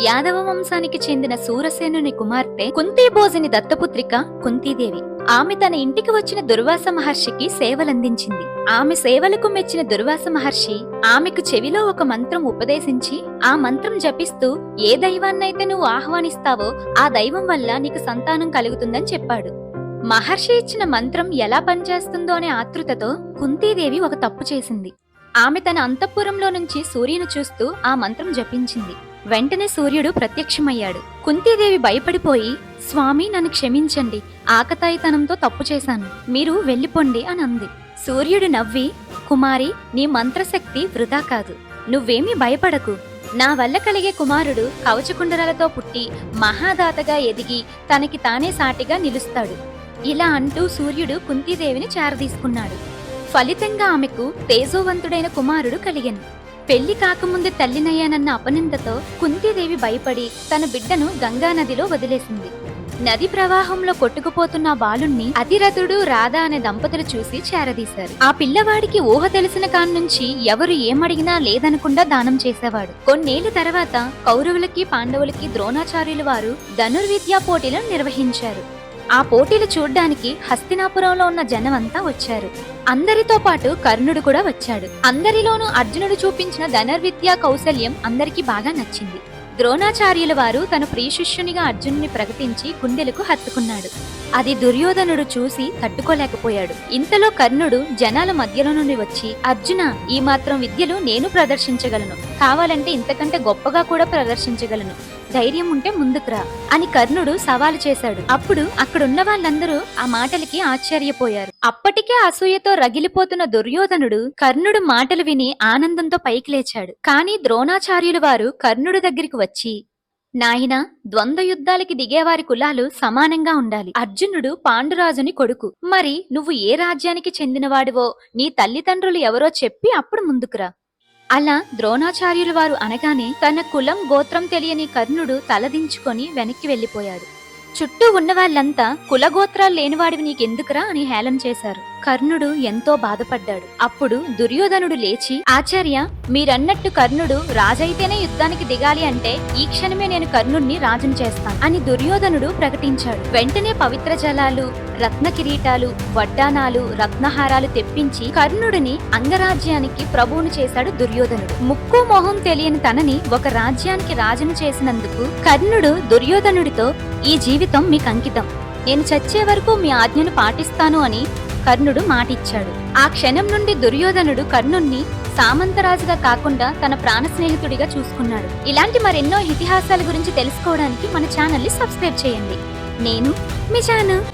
యాదవ వంశానికి చెందిన సూరసేనుని కుమార్తె కుంతీభోజుని దత్తపుత్రిక కుంతీదేవి. ఆమె తన ఇంటికి వచ్చిన దుర్వాస మహర్షికి సేవలందించింది. ఆమె సేవలకు మెచ్చిన దుర్వాస మహర్షి ఆమెకు చెవిలో ఒక మంత్రం ఉపదేశించి, ఆ మంత్రం జపిస్తూ ఏ దైవాన్నైతే నువ్వు ఆహ్వానిస్తావో ఆ దైవం వల్ల నీకు సంతానం కలుగుతుందని చెప్పాడు. మహర్షి ఇచ్చిన మంత్రం ఎలా పనిచేస్తుందో అనే ఆతృతతో కుంతీదేవి ఒక తప్పు చేసింది. ఆమె తన అంతఃపురంలో నుంచి సూర్యుని చూస్తూ ఆ మంత్రం జపించింది. వెంటనే సూర్యుడు ప్రత్యక్షమయ్యాడు. కుంతీదేవి భయపడిపోయి, స్వామి నన్ను క్షమించండి, ఆకతాయితనంతో తప్పు చేశాను, మీరు వెళ్ళిపోండి అని అంది. సూర్యుడు నవ్వి, కుమారి, నీ మంత్రశక్తి వృధా కాదు, నువ్వేమీ భయపడకు. నా వల్ల కలిగే కుమారుడు కవచకుండరాలతో పుట్టి మహాదాతగా ఎదిగి తనకి తానే సాటిగా నిలుస్తాడు. ఇలా అంటూ సూర్యుడు కుంతీదేవిని చేరదీసుకున్నాడు. ఫలితంగా ఆమెకు తేజోవంతుడైన కుమారుడు కలిగెను. పెళ్లి కాకముందే తల్లినయ్యానన్న అపనిందతో కుంతీదేవి భయపడి తన బిడ్డను గంగానదిలో వదిలేసింది. నది ప్రవాహంలో కొట్టుకుపోతున్న బాలుణ్ణి అతిరథుడు రాధా అనే దంపతులు చూసి చేరదీశారు. ఆ పిల్లవాడికి ఊహ తెలిసిన కాన్నుంచి ఎవరు ఏమడిగినా లేదనకుండా దానం చేసేవాడు. కొన్నేళ్ల తర్వాత కౌరవులకి పాండవులకి ద్రోణాచార్యుల వారు ధనుర్విద్యా పోటీలను నిర్వహించారు. ఆ పోటీలు చూడ్డానికి హస్తినాపురంలో ఉన్న జనమంతా వచ్చారు. అందరితో పాటు కర్ణుడు కూడా వచ్చాడు. అందరిలోనూ అర్జునుడు చూపించిన ధనుర్విద్యా కౌశల్యం అందరికీ బాగా నచ్చింది. ద్రోణాచార్యుల వారు తన ప్రియశిష్యునిగా అర్జునుని ప్రకటించి గుండెలకు హత్తుకున్నాడు. అది దుర్యోధనుడు చూసి తట్టుకోలేకపోయాడు. ఇంతలో కర్ణుడు జనాల మధ్యలో నుండి వచ్చి, అర్జున, ఈ మాత్రం విద్యలు నేను ప్రదర్శించగలను, కావాలంటే ఇంతకంటే గొప్పగా కూడా ప్రదర్శించగలను, ధైర్యం ఉంటే ముందుకురా అని కర్ణుడు సవాలు చేశాడు. అప్పుడు అక్కడున్న వాళ్ళందరూ ఆ మాటలకి ఆశ్చర్యపోయారు. అప్పటికే అసూయతో రగిలిపోతున్న దుర్యోధనుడు కర్ణుడు మాటలు విని ఆనందంతో పైకి లేచాడు. కానీ ద్రోణాచార్యుల వారు కర్ణుడి దగ్గరికి వచ్చి, నాయనా, ద్వంద్వ యుద్ధాలకి దిగేవారి కులాలు సమానంగా ఉండాలి. అర్జునుడు పాండురాజుని కొడుకు. మరి నువ్వు ఏ రాజ్యానికి చెందినవాడివో నీ తల్లిదండ్రులు ఎవరో చెప్పి అప్పుడు ముందుకురా. అలా ద్రోణాచార్యుల వారు అనగానే తన కులం గోత్రం తెలియని కర్ణుడు తలదించుకొని వెనక్కి వెళ్లిపోయాడు. చుట్టూ ఉన్న వాళ్ళంతా కులగోత్రాలు లేనివాడివి నీకెందుకురా అని హేళన చేశారు. కర్ణుడు ఎంతో బాధపడ్డాడు. అప్పుడు దుర్యోధనుడు లేచి, ఆచార్య, మీరన్నట్టు కర్ణుడు రాజైతేనే యుద్ధానికి దిగాలి అంటే ఈ క్షణమే నేను కర్ణుణ్ణి రాజును చేస్తాను అని దుర్యోధనుడు ప్రకటించాడు. వెంటనే పవిత్ర జలాలు, రత్న కిరీటాలు, వడ్డానాలు, రత్నహారాలు తెప్పించి కర్ణుడిని అంగరాజ్యానికి ప్రభువును చేశాడు దుర్యోధనుడు. ముక్కు మొహం తెలియని తనని ఒక రాజ్యానికి రాజును చేసినందుకు కర్ణుడు దుర్యోధనుడితో, ఈ జీవితం మీకు అంకితం, నేను చచ్చే వరకు మీ ఆజ్ఞను పాటిస్తాను అని కర్ణుడు మాటిచ్చాడు. ఆ క్షణం నుండి దుర్యోధనుడు కర్ణుణ్ణి సామంతరాజుగా కాకుండా తన ప్రాణ స్నేహితుడిగా చూసుకున్నాడు. ఇలాంటి మరెన్నో ఇతిహాసాల గురించి తెలుసుకోవడానికి మన ఛానల్ ని సబ్స్క్రైబ్ చేయండి. నేను మీ ఛానల్.